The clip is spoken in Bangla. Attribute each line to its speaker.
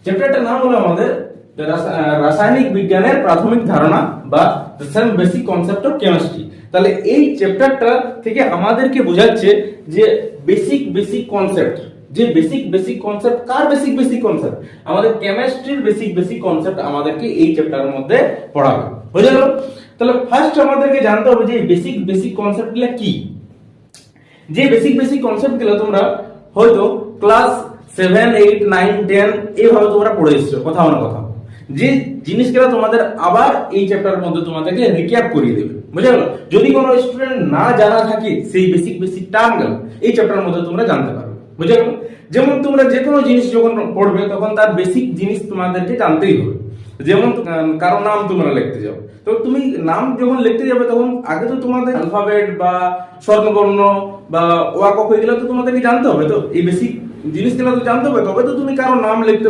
Speaker 1: চ্যাপ্টারটার নাম হলো আমাদের রাসায়নিক বিজ্ঞানের প্রাথমিক ধারণা বা some basic concept of chemistry. তাহলে এই চ্যাপ্টারটা থেকে আমাদেরকে বোঝাচ্ছে যে বেসিক কনসেপ্ট, যে বেসিক কনসেপ্ট, কার বেসিক কনসেপ্ট, আমাদের কেমিস্ট্রির বেসিক কনসেপ্ট আমাদেরকে এই চ্যাপ্টারের মধ্যে পড়াবে। বুঝে গেল? তাহলে ফার্স্ট আমাদেরকে জানতে হবে যে বেসিক কনসেপ্টগুলো কি। যে বেসিক কনসেপ্ট গুলো তোমরা হয়তো ক্লাস 7, 8, 9, 10 এইভাবে তোমরা পড়ে এসেছো কোথাও না কোথাও। যে জিনিসগুলো তোমাদের আবার এই চ্যাপ্টারের মধ্যে তোমাদেরকে রিক্যাপ করিয়ে দেবে। বুঝে গেল? যদি কোনো স্টুডেন্ট না জানা থাকে সেই বেসিক টার্মগুলো এই চ্যাপ্টারের মধ্যে তোমরা জানতে পারবে। বুঝে গেল? যেমন তোমরা যে কোনো জিনিস যখন পড়বে তখন তার বেসিক জিনিস তোমাদেরকে জানতেই হবে। যেমন কারো নাম তোমরা লিখতে যাও, তো তুমি নাম যখন লিখতে যাবে তখন আগে তো তোমাদের অ্যালফাবেট বা স্বর্ণবর্ণ বা ওয়াকফ এগুলো তো তোমাদেরকে জানতে হবে। তো এই বেসিক জিনিসগুলো তো জানতে হবে, তবে তো তুমি কারো নাম লিখতে